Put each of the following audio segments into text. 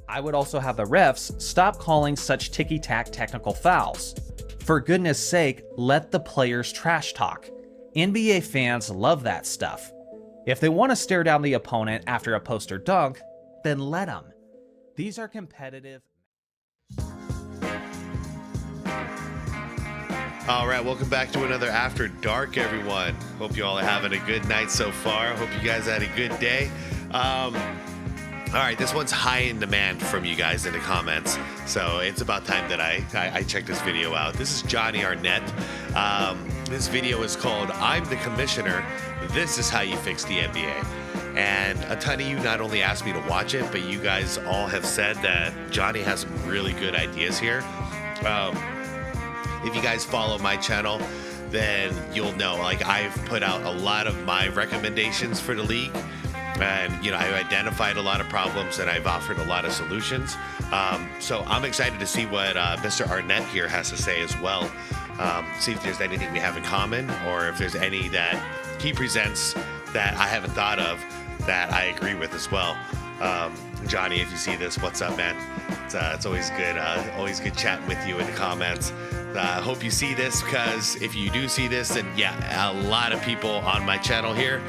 I would also have the refs stop calling such ticky-tack technical fouls. For goodness sake, let the players trash talk. NBA fans love that stuff. If they want to stare down the opponent after a post or dunk, then let them. These are competitive. All right, welcome back to another After Dark, everyone. Hope you all are having a good night so far. Hope you guys had a good day. All right, this one's high in demand from you guys in the comments, so it's about time that I check this video out. This is Johnny Arnett. This video is called "I'm the Commissioner. This is how you fix the NBA." And a ton of you not only asked me to watch it, but you guys all have said that Johnny has some really good ideas here. If you guys follow my channel, then you'll know, like, I've put out a lot of my recommendations for the league. And, you know, I've identified a lot of problems and I've offered a lot of solutions. So I'm excited to see what Mr. Arnett here has to say as well. See if there's anything we have in common, or if there's any that he presents that I haven't thought of that I agree with as well. Johnny, if you see this, what's up, man? It's always good chatting with you in the comments. I hope you see this, because if you do see this, then yeah, a lot of people on my channel here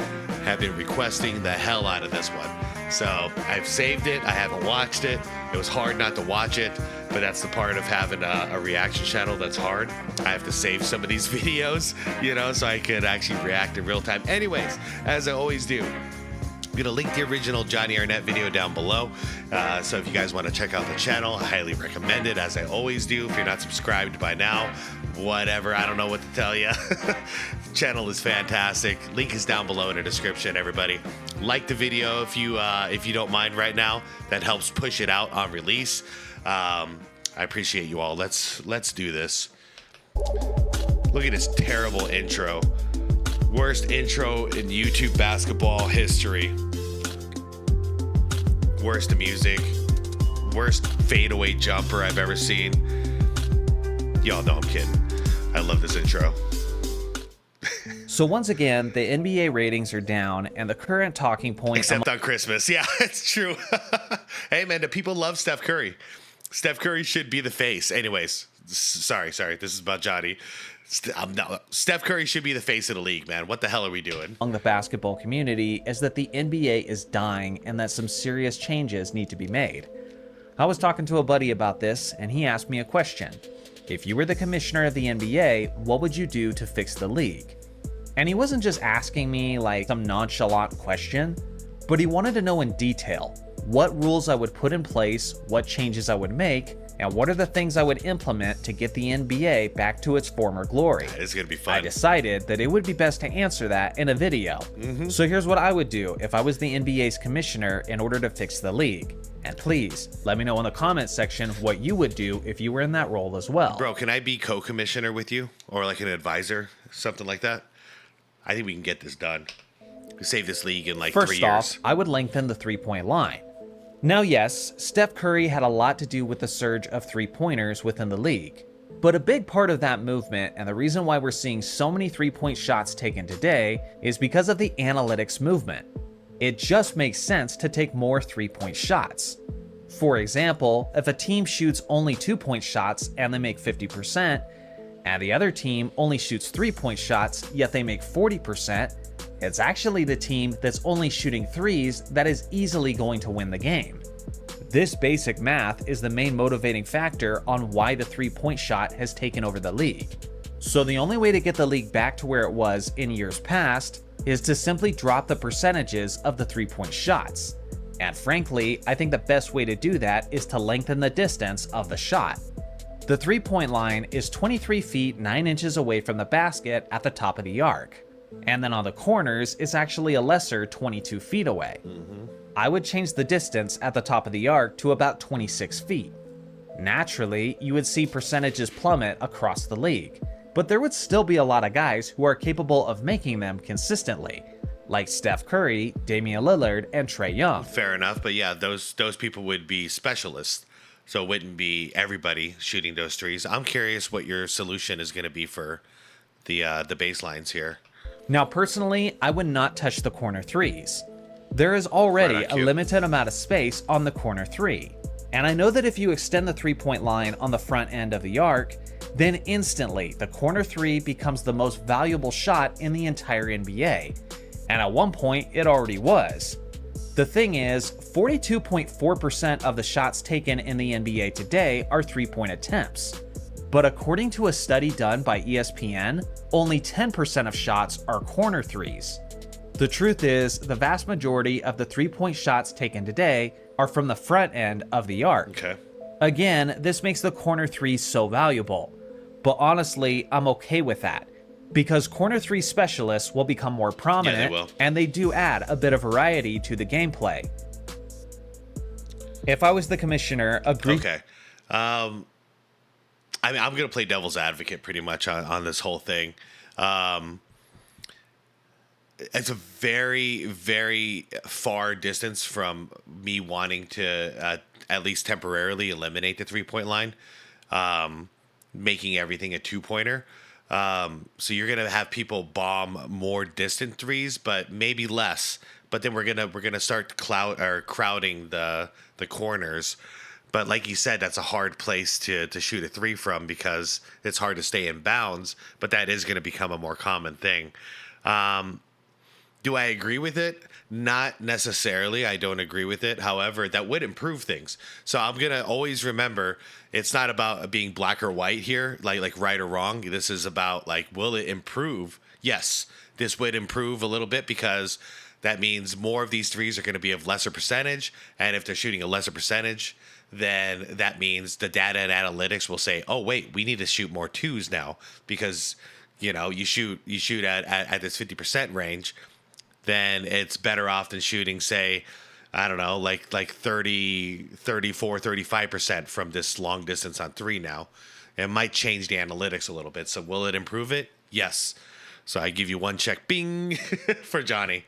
have been requesting the hell out of this one. So I've saved it. I haven't watched it. It was hard not to watch it, but that's the part of having a reaction channel that's hard. I have to save some of these videos, you know, so I could actually react in real time. Anyways, as I always do, I'm going to link the original Johnny Arnett video down below. So if you guys want to check out the channel, I highly recommend it, as I always do. If you're not subscribed by now, whatever, I don't know what to tell you. The channel is fantastic. Link is down below in the description, everybody. Like the video if you don't mind right now. That helps push it out on release. I appreciate you all. Let's do this. Look at this terrible intro. Worst intro in YouTube basketball history. Worst music. Worst fadeaway jumper I've ever seen. Y'all know I'm kidding. I love this intro. So once again, the NBA ratings are down, and the current talking point... Except on Christmas. Yeah, it's true. Hey, man, do people love Steph Curry? Steph Curry should be the face. Anyways, sorry. This is about Johnny. Steph Curry should be the face of the league, man. What the hell are we doing? Among the basketball community is that the NBA is dying and that some serious changes need to be made. I was talking to a buddy about this, and he asked me a question. If you were the commissioner of the NBA, what would you do to fix the league? And he wasn't just asking me like some nonchalant question, but he wanted to know in detail what rules I would put in place, what changes I would make, and what are the things I would implement to get the NBA back to its former glory. It's gonna be fun. I decided that it would be best to answer that in a video. So here's what I would do if I was the NBA's commissioner in order to fix the league. And please, let me know in the comment section what you would do if you were in that role as well. Bro, can I be co-commissioner with you? Or like an advisor? Something like that? I think we can get this done. We save this league in like 3 years. First off, I would lengthen the three-point line. Now yes, Steph Curry had a lot to do with the surge of three-pointers within the league. But a big part of that movement, and the reason why we're seeing so many three-point shots taken today, is because of the analytics movement. It just makes sense to take more three-point shots. For example, if a team shoots only 2-point shots and they make 50%, and the other team only shoots 3-point shots yet they make 40%, it's actually the team that's only shooting threes that is easily going to win the game. This basic math is the main motivating factor on why the three-point shot has taken over the league. So the only way to get the league back to where it was in years past is to simply drop the percentages of the three-point shots. And frankly, I think the best way to do that is to lengthen the distance of the shot. The three-point line is 23 feet 9 inches away from the basket at the top of the arc. And then on the corners, it's actually a lesser 22 feet away. I would change the distance at the top of the arc to about 26 feet. Naturally, you would see percentages plummet across the league, but there would still be a lot of guys who are capable of making them consistently, like Steph Curry, Damian Lillard, and Trae Young. Fair enough, but yeah, those people would be specialists, so it wouldn't be everybody shooting those threes. I'm curious what your solution is going to be for the baselines here. Now, personally, I would not touch the corner threes. There is already a limited amount of space on the corner three. And I know that if you extend the 3-point line on the front end of the arc, then instantly the corner 3 becomes the most valuable shot in the entire NBA. And at one point, it already was. The thing is, 42.4% of the shots taken in the NBA today are 3-point attempts. But according to a study done by ESPN, only 10% of shots are corner 3s. The truth is, the vast majority of the 3-point shots taken today are from the front end of the arc. Okay. Again, this makes the corner 3 so valuable. But honestly, I'm okay with that, because corner 3 specialists will become more prominent, yeah, they will. And they do add a bit of variety to the gameplay. If I was the commissioner, Okay. I mean, I'm going to play devil's advocate pretty much on this whole thing. It's a very, very far distance from me wanting to at least temporarily eliminate the 3-point line, making everything a 2-pointer. So you're gonna have people bomb more distant threes, but maybe less. But then we're gonna start crowding the corners. But like you said, that's a hard place to shoot a 3 from, because it's hard to stay in bounds. But that is going to become a more common thing. Do I agree with it? Not necessarily. I don't agree with it. However, that would improve things. So I'm going to always remember, it's not about being black or white here, like right or wrong. This is about, like, will it improve? Yes, this would improve a little bit, because that means more of these threes are going to be of lesser percentage. And if they're shooting a lesser percentage, then that means the data and analytics will say, oh, wait, we need to shoot more 2s now, because, you know, you shoot at this 50% range. Then it's better off than shooting, say, I don't know, like 30, 34, 35% from this long distance on 3 now. It might change the analytics a little bit. So will it improve it? Yes. So I give you one check, bing, for Johnny.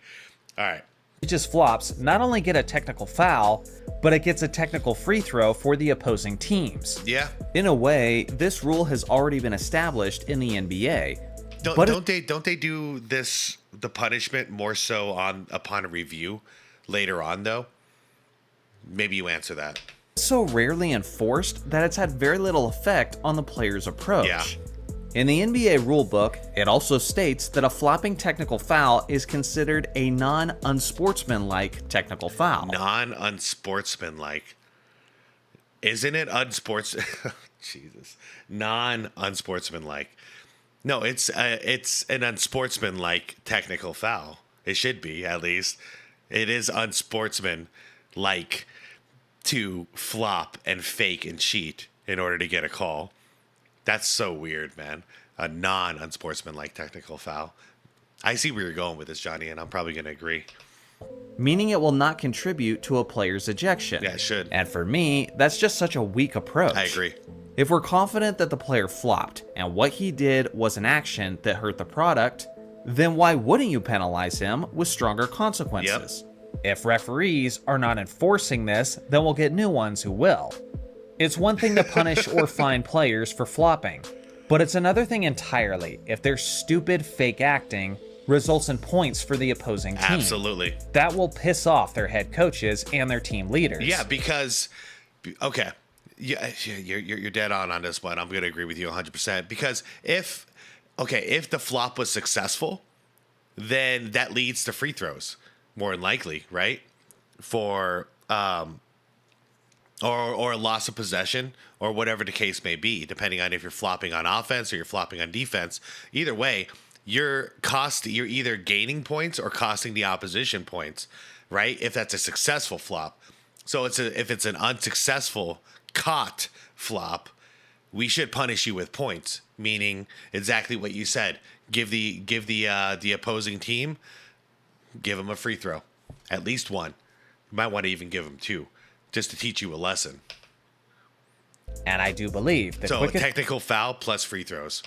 All right. It just flops not only get a technical foul, but it gets a technical free throw for the opposing teams. Yeah. In a way, this rule has already been established in the NBA. Don't they do this, the punishment, more so upon a review later on, though? Maybe you answer that. It's so rarely enforced that it's had very little effect on the player's approach. Yeah. In the NBA rulebook, it also states that a flopping technical foul is considered a non-unsportsmanlike technical foul. Non-unsportsmanlike. Isn't it Jesus. Non-unsportsmanlike. No, it's an unsportsmanlike technical foul. It should be, at least. It is unsportsmanlike to flop and fake and cheat in order to get a call. That's so weird, man. A non-unsportsmanlike technical foul. I see where you're going with this, Johnny, and I'm probably going to agree. Meaning it will not contribute to a player's ejection. Yeah, it should. And for me, that's just such a weak approach. I agree. If we're confident that the player flopped and what he did was an action that hurt the product, then why wouldn't you penalize him with stronger consequences? Yep. If referees are not enforcing this, then we'll get new ones who will. It's one thing to punish or fine players for flopping, but it's another thing entirely if their stupid fake acting results in points for the opposing team. Absolutely. That will piss off their head coaches and their team leaders. Yeah, because, okay, yeah, you're dead on this one. I'm going to agree with you 100%. Because if the flop was successful, then that leads to free throws, more than likely, right? For or a loss of possession, or whatever the case may be, depending on if you're flopping on offense or you're flopping on defense. Either way, you're either gaining points or costing the opposition points, right? If that's a successful flop. So if it's an unsuccessful caught flop, we should punish you with points, meaning exactly what you said. Give the opposing team, give them a free throw, at least one. You might want to even give them 2, just to teach you a lesson. And I do believe a technical foul plus free throws.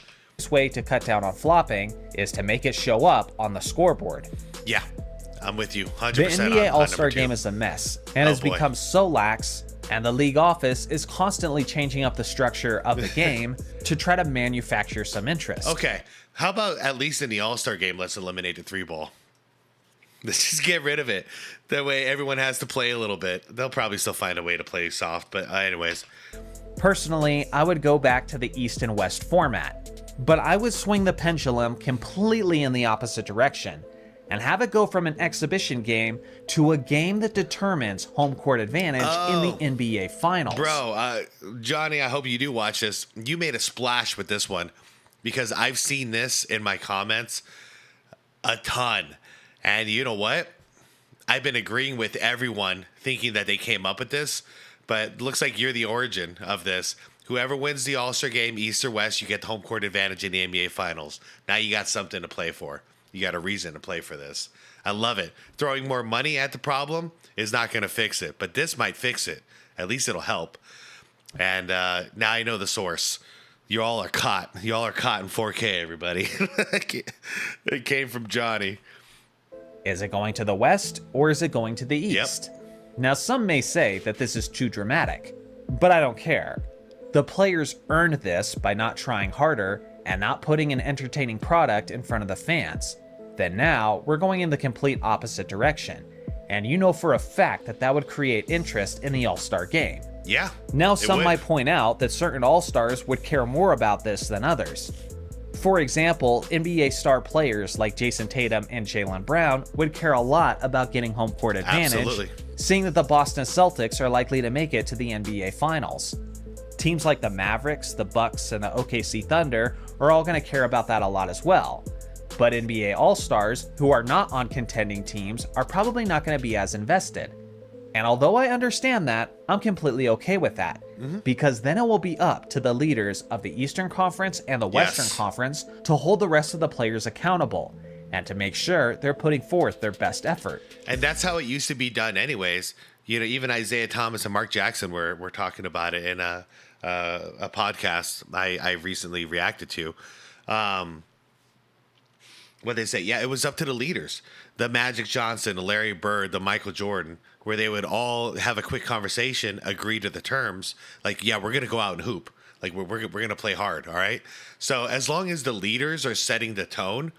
Way to cut down on flopping is to make it show up on the scoreboard. Yeah, I'm with you 100%. The NBA All-Star Game is a mess and has become so lax, and the league office is constantly changing up the structure of the game to try to manufacture some interest. Okay, how about at least in the All-Star Game, let's eliminate the 3-ball? Let's just get rid of it. That way everyone has to play a little bit. They'll probably still find a way to play soft, but anyways. Personally, I would go back to the East and West format, but I would swing the pendulum completely in the opposite direction and have it go from an exhibition game to a game that determines home court advantage in the NBA Finals. Bro, Johnny, I hope you do watch this. You made a splash with this one because I've seen this in my comments a ton. And you know what? I've been agreeing with everyone thinking that they came up with this, but it looks like you're the origin of this. Whoever wins the All-Star game, East or West, you get the home court advantage in the NBA Finals. Now you got something to play for. You got a reason to play for this. I love it. Throwing more money at the problem is not going to fix it, but this might fix it. At least it'll help. And now I know the source. You all are caught. You all are caught in 4K, everybody. It came from Johnny. Is it going to the West or is it going to the East? Yep. Now, some may say that this is too dramatic, but I don't care. The players earned this by not trying harder and not putting an entertaining product in front of the fans. Then now, we're going in the complete opposite direction, and you know for a fact that that would create interest in the All-Star game. Yeah. Now, some might point out that certain All-Stars would care more about this than others. For example, NBA star players like Jason Tatum and Jaylen Brown would care a lot about getting home court advantage, Absolutely. seeing that the Boston Celtics are likely to make it to the NBA Finals. Teams like the Mavericks, the Bucks, and the OKC Thunder are all going to care about that a lot as well. But NBA All-Stars, who are not on contending teams, are probably not going to be as invested. And although I understand that, I'm completely okay with that, because then it will be up to the leaders of the Eastern Conference and the Western Conference to hold the rest of the players accountable, and to make sure they're putting forth their best effort. And that's how it used to be done anyways. You know, even Isaiah Thomas and Mark Jackson were talking about it in a podcast I recently reacted to. What they say, yeah, it was up to the leaders, the Magic Johnson, the Larry Bird, the Michael Jordan, where they would all have a quick conversation, agree to the terms, like, yeah, we're gonna go out and hoop, like we're gonna play hard, all right. So as long as the leaders are setting the tone,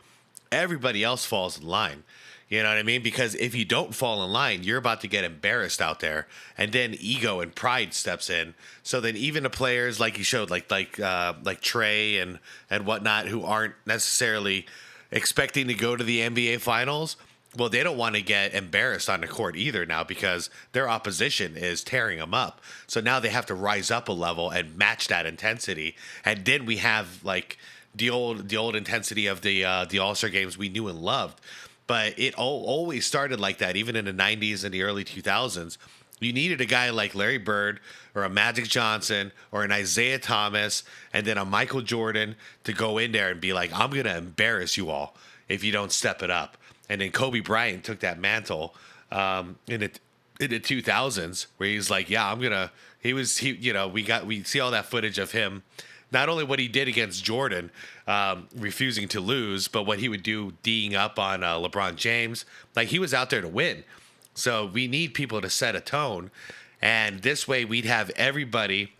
everybody else falls in line. You know what I mean? Because if you don't fall in line, you're about to get embarrassed out there, and then ego and pride steps in. So then even the players like you showed, like Trey and whatnot, who aren't necessarily expecting to go to the NBA Finals, well, they don't want to get embarrassed on the court either now because their opposition is tearing them up. So now they have to rise up a level and match that intensity. And then we have like the old intensity of the All-Star games we knew and loved. But it always started like that, even in the 90s and the early 2000s. You needed a guy like Larry Bird or a Magic Johnson or an Isaiah Thomas and then a Michael Jordan to go in there and be like, I'm going to embarrass you all if you don't step it up. And then Kobe Bryant took that mantle in the 2000s where he's like, yeah, we see all that footage of him. Not only what he did against Jordan, refusing to lose, but what he would do D'ing up on LeBron James. Like, he was out there to win. So we need people to set a tone. And this way we'd have everybody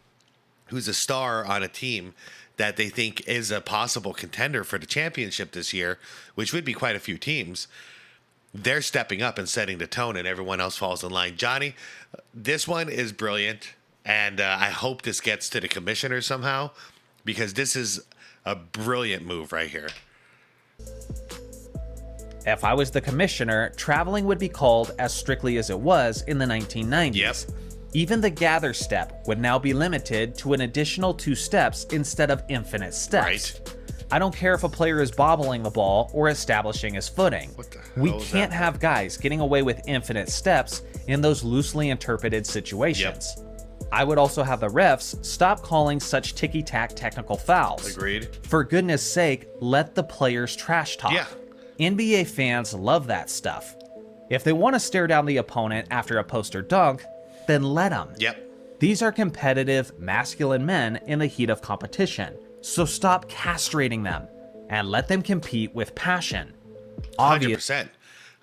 who's a star on a team that they think is a possible contender for the championship this year, which would be quite a few teams. They're stepping up and setting the tone, and everyone else falls in line. Johnny, this one is brilliant. And I hope this gets to the commissioner somehow, because this is a brilliant move right here. If I was the commissioner, traveling would be called as strictly as it was in the 1990s. Yep. Even the gather step would now be limited to an additional 2 steps instead of infinite steps. Right. I don't care if a player is bobbling the ball or establishing his footing. What the hell We is can't that? have guys getting away with infinite steps in those loosely interpreted situations. I would also have the refs stop calling such ticky-tack technical fouls. Agreed. For goodness sake, let the players trash talk. Yeah. NBA fans love that stuff. If they want to stare down the opponent after a post or dunk, then let them. Yep. These are competitive, masculine men in the heat of competition, so stop castrating them and let them compete with passion. 100%.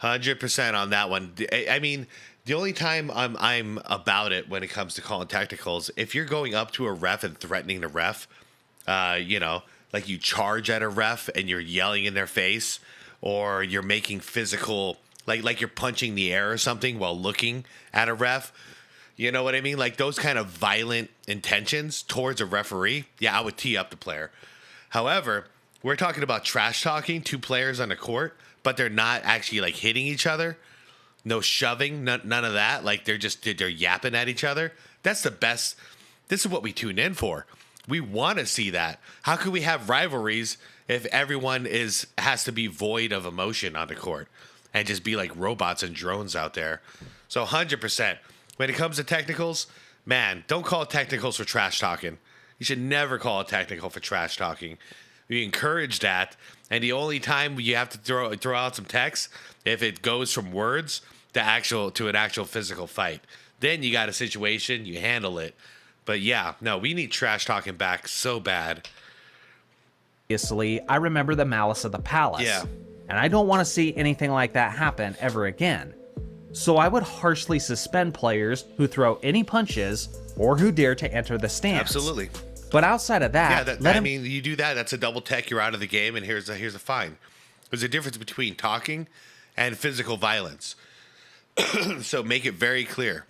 100% on that one. I mean, the only time I'm about it when it comes to calling technicals, if you're going up to a ref and threatening the ref, like you charge at a ref and you're yelling in their face, or you're making physical like you're punching the air or something while looking at a ref. You know what I mean? Like those kind of violent intentions towards a referee. Yeah, I would tee up the player. However, we're talking about trash talking two players on the court, but they're not actually like hitting each other. No shoving, none of that. Like they're yapping at each other. That's the best. This is what we tune in for. We want to see that. How could we have rivalries if everyone has to be void of emotion on the court and just be like robots and drones out there? So 100%. When it comes to technicals, man, don't call it technicals for trash talking. You should never call it technical for trash talking. We encourage that, and the only time you have to throw out some text if it goes from words to an actual physical fight. Then you got a situation, you handle it. But yeah, no, we need trash talking back so bad. Obviously, I remember the Malice of the Palace. Yeah. And I don't want to see anything like that happen ever again. So I would harshly suspend players who throw any punches or who dare to enter the stands. Absolutely. But outside of that, I mean, you do that, that's a double tech, you're out of the game, and here's a fine. There's a difference between talking and physical violence. So make it very clear.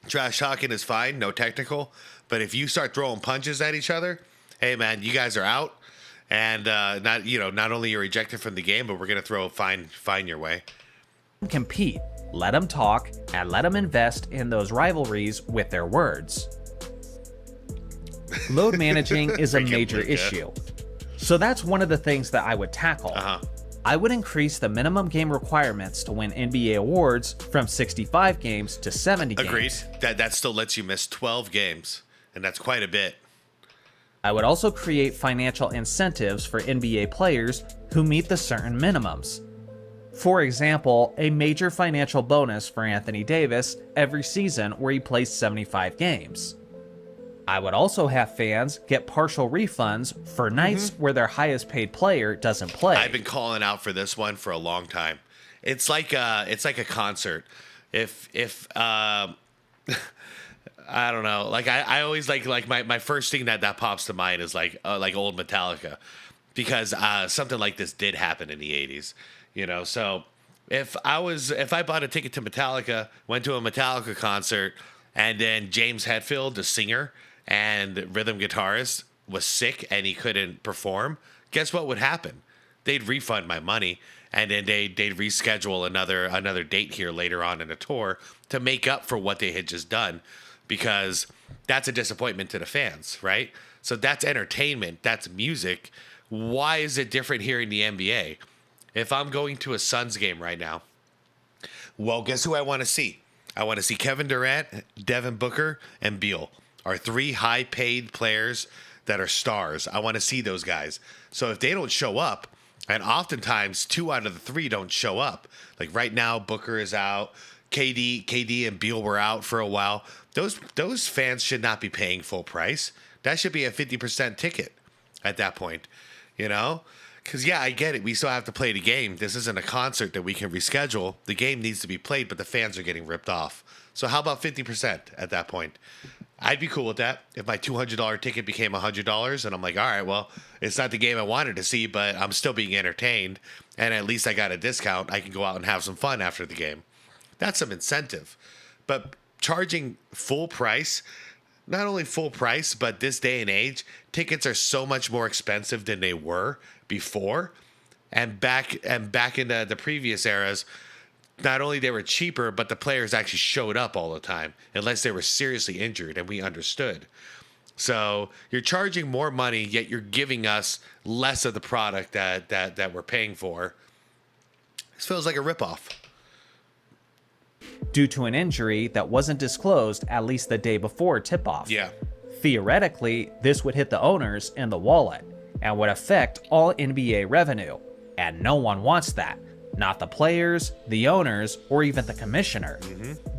Trash talking is fine, no technical, but if you start throwing punches at each other, hey man, you guys are out, and not only you're ejected from the game, but we're gonna throw a fine your way. Compete, let them talk, and let them invest in those rivalries with their words. Load managing is a major issue. So that's one of the things that I would tackle. I would increase the minimum game requirements to win NBA awards from 65 games to 70 games. Agreed. That still lets you miss 12 games, and that's quite a bit. I would also create financial incentives for NBA players who meet the certain minimums. For example, a major financial bonus for Anthony Davis every season where he plays 75 games. I would also have fans get partial refunds for nights where their highest paid player doesn't play. I've been calling out for this one for a long time. It's like a concert. If I don't know, like I always like my first thing that pops to mind is like old Metallica, because something like this did happen in the 80s, you know. So if I bought a ticket to Metallica, went to a Metallica concert, and then James Hetfield, the singer and rhythm guitarist, was sick and he couldn't perform, guess what would happen? They'd refund my money, and then they'd reschedule another date here later on in the tour to make up for what they had just done, because that's a disappointment to the fans, right? So that's entertainment, that's music. Why is it different here in the NBA? If I'm going to a Suns game right now, well, guess who I want to see? I want to see Kevin Durant, Devin Booker, and Beal. Are three high-paid players that are stars. I want to see those guys. So if they don't show up, and oftentimes 2 out of the 3 don't show up. Like right now, Booker is out. KD and Beal were out for a while. Those fans should not be paying full price. That should be a 50% ticket at that point, you know? Because, yeah, I get it. We still have to play the game. This isn't a concert that we can reschedule. The game needs to be played, but the fans are getting ripped off. So how about 50% at that point? I'd be cool with that. If my $200 ticket became $100 and I'm like, all right, well, it's not the game I wanted to see, but I'm still being entertained, and at least I got a discount, I can go out and have some fun after the game. That's some incentive. But charging full price, not only full price, but this day and age, tickets are so much more expensive than they were before. And back in the previous eras, not only they were cheaper, but the players actually showed up all the time, unless they were seriously injured, and we understood. So you're charging more money, yet you're giving us less of the product that we're paying for. This feels like a ripoff. Due to an injury that wasn't disclosed at least the day before tip-off. Yeah. Theoretically, this would hit the owners in the wallet and would affect all NBA revenue, and no one wants that. Not the players, the owners, or even the commissioner.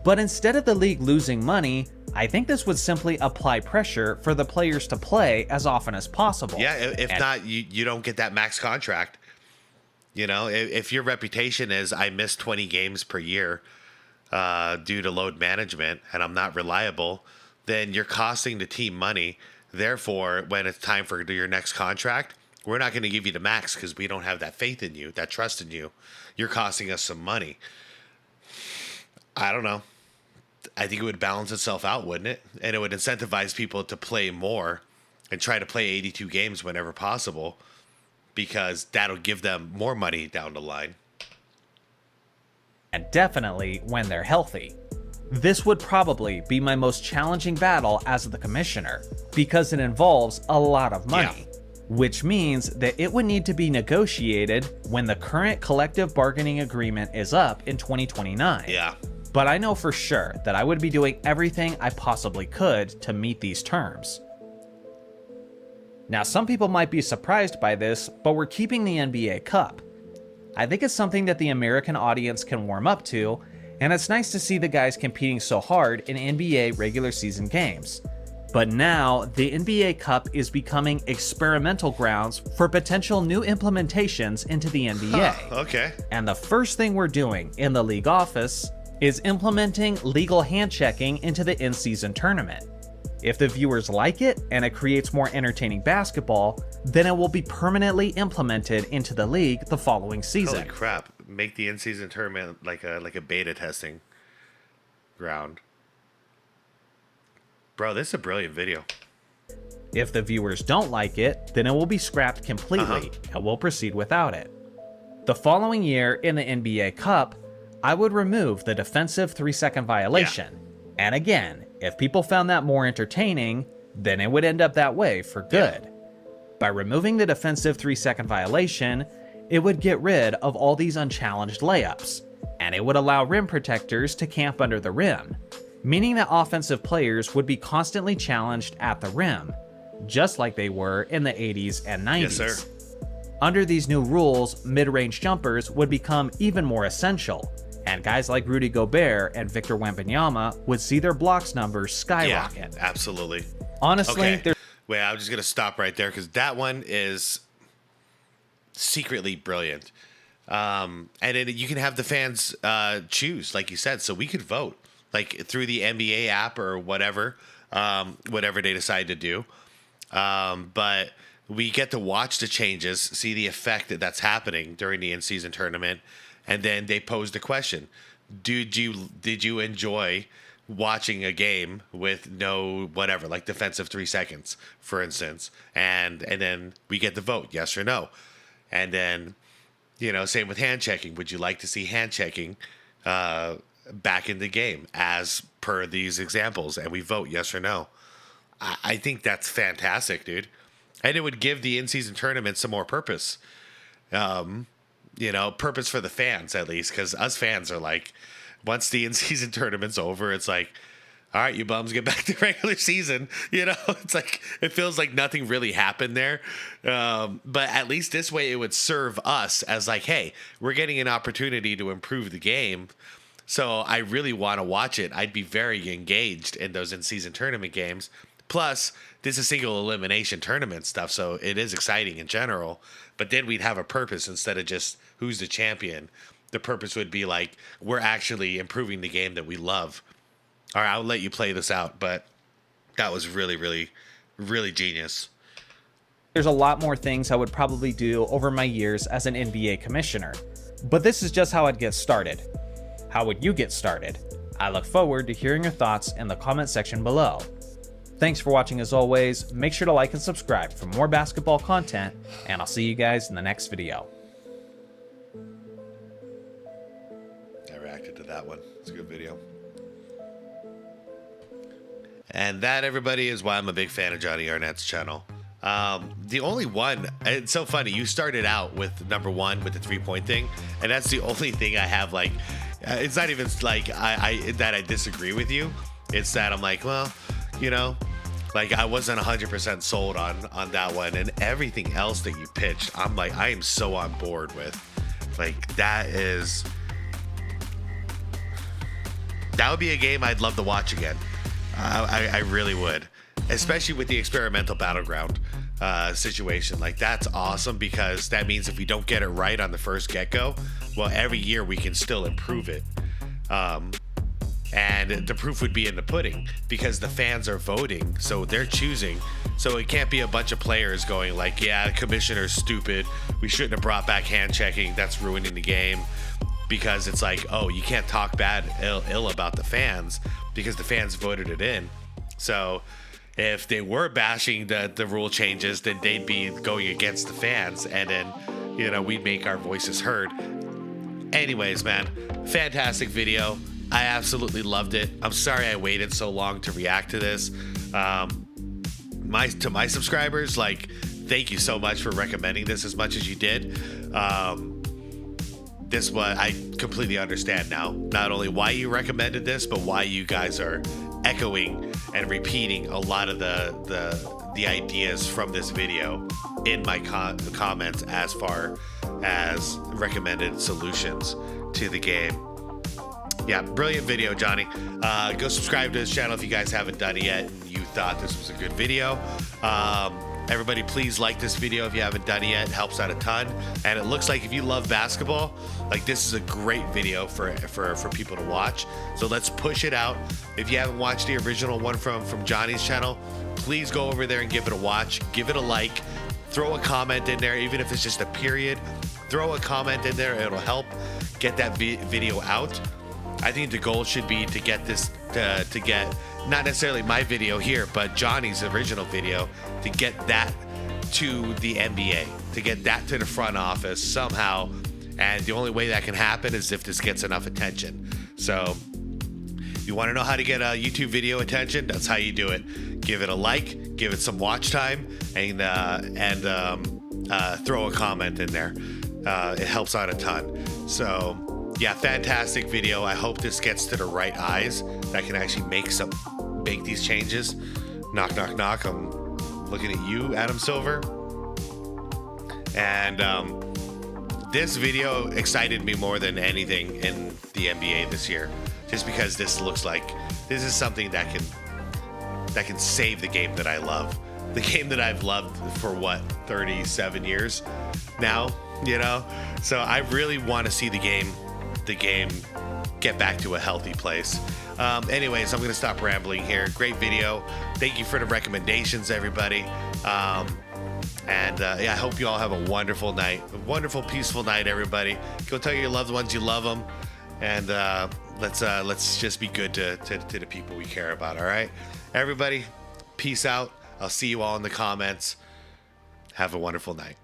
But instead of the league losing money, I think this would simply apply pressure for the players to play as often as possible. Yeah, if not, you don't get that max contract. You know, if your reputation is I miss 20 games per year due to load management and I'm not reliable, then you're costing the team money. Therefore, when it's time for your next contract, We're not going to give you the max because we don't have that faith in you, that trust in you. You're costing us some money. I don't know. I think it would balance itself out, wouldn't it? And it would incentivize people to play more and try to play 82 games whenever possible, because that'll give them more money down the line. And definitely when they're healthy. This would probably be my most challenging battle as the commissioner, because it involves a lot of money, which means that it would need to be negotiated when the current collective bargaining agreement is up in 2029. Yeah. But I know for sure that I would be doing everything I possibly could to meet these terms. Now, some people might be surprised by this, but we're keeping the NBA Cup. I think it's something that the American audience can warm up to, and it's nice to see the guys competing so hard in NBA regular season games. But now, the NBA Cup is becoming experimental grounds for potential new implementations into the NBA. Okay. And the first thing we're doing in the league office is implementing legal hand checking into the in-season tournament. If the viewers like it and it creates more entertaining basketball, then it will be permanently implemented into the league the following season. Holy crap. Make the in-season tournament like a beta testing ground. Bro, this is a brilliant video. If the viewers don't like it, then it will be scrapped completely and we'll proceed without it. The following year in the NBA Cup, I would remove the defensive 3-second violation. And again, if people found that more entertaining, then it would end up that way for good. By removing the defensive 3-second violation, it would get rid of all these unchallenged layups, and it would allow rim protectors to camp under the rim, meaning that offensive players would be constantly challenged at the rim, just like they were in the 80s and 90s. Yes, sir. Under these new rules, mid-range jumpers would become even more essential, and guys like Rudy Gobert and Victor Wembanyama would see their blocks numbers skyrocket. Yeah, absolutely. Honestly, Okay. Wait, I'm just going to stop right there because that one is secretly brilliant. And you can have the fans choose, like you said, so we could vote, like through the NBA app or whatever they decide to do. But we get to watch the changes, see the effect that's happening during the in-season tournament, and then they pose the question: Did you enjoy watching a game with no whatever, like defensive 3 seconds, for instance? And then we get the vote, yes or no. And then, same with hand checking. Would you like to see hand checking back in the game as per these examples? And we vote yes or no. I think that's fantastic, dude. And it would give the in-season tournament some more purpose. Purpose for the fans, at least, because us fans are like, once the in-season tournament's over, it's like, all right, you bums, get back to regular season. It's like, it feels like nothing really happened there. But at least this way it would serve us as like, hey, we're getting an opportunity to improve the game. So I really want to watch it. I'd be very engaged in those in-season tournament games. Plus, this is single elimination tournament stuff, so it is exciting in general. But then we'd have a purpose instead of just who's the champion. The purpose would be like, we're actually improving the game that we love. All right, I'll let you play this out, but that was really, really, really genius. There's a lot more things I would probably do over my years as an NBA commissioner, but this is just how I'd get started. How would you get started? I look forward to hearing your thoughts in the comment section below. Thanks for watching as always. Make sure to like and subscribe for more basketball content, and I'll see you guys in the next video. I reacted to that one. It's a good video. And that, everybody, is why I'm a big fan of Johnny Arnett's channel. The only one, it's so funny, you started out with number one with the 3-point thing, and that's the only thing I have, like, it's not even like I disagree with you. It's that I'm like, well, like I wasn't 100% sold on that one, and everything else that you pitched, I'm like, I am so on board with. Like, that would be a game I'd love to watch again. I really would, especially with the experimental battleground situation. Like, that's awesome, because that means if we don't get it right on the first get-go, well, every year we can still improve it. And the proof would be in the pudding because the fans are voting, so they're choosing. So it can't be a bunch of players going like, yeah, the commissioner's stupid, we shouldn't have brought back hand checking, that's ruining the game. Because it's like, oh, you can't talk ill about the fans because the fans voted it in. So if they were bashing the rule changes, then they'd be going against the fans, and then, you know, we'd make our voices heard. Anyways, man, fantastic video. I absolutely loved it. I'm sorry I waited so long to react to this. To my subscribers, like, thank you so much for recommending this as much as you did. This one, I completely understand now. Not only why you recommended this, but why you guys are echoing and repeating a lot of the ideas from this video in my comments as far as recommended solutions to the game. Yeah, brilliant video, Johnny. Go subscribe to his channel if you guys haven't done it yet and you thought this was a good video. Everybody, please like this video if you haven't done it yet. It helps out a ton. And it looks like if you love basketball, like, this is a great video for people to watch. So let's push it out. If you haven't watched the original one from Johnny's channel, please go over there and give it a watch. Give it a like. Throw a comment in there, even if it's just a period. Throw a comment in there. It'll help get that video out. I think the goal should be to get this to get not necessarily my video here, but Johnny's original video, to get that to the NBA, to get that to the front office somehow. And the only way that can happen is if this gets enough attention. So you want to know how to get a YouTube video attention? That's how you do it. Give it a like, give it some watch time, and throw a comment in there. It helps out a ton. So yeah, fantastic video. I hope this gets to the right eyes that can actually make these changes. Knock, knock, knock. I'm looking at you, Adam Silver. And this video excited me more than anything in the NBA this year, just because this looks like this is something that can save the game that I love. The game that I've loved for 37 years now, you know? So I really want to see the game get back to a healthy place. Anyways, I'm going to stop rambling here. Great video. Thank you for the recommendations, everybody. Yeah, I hope you all have a wonderful night, a wonderful, peaceful night, everybody. Go tell your loved ones you love them, and let's just be good to the people we care about. All right, everybody, peace out. I'll see you all in the comments. Have a wonderful night.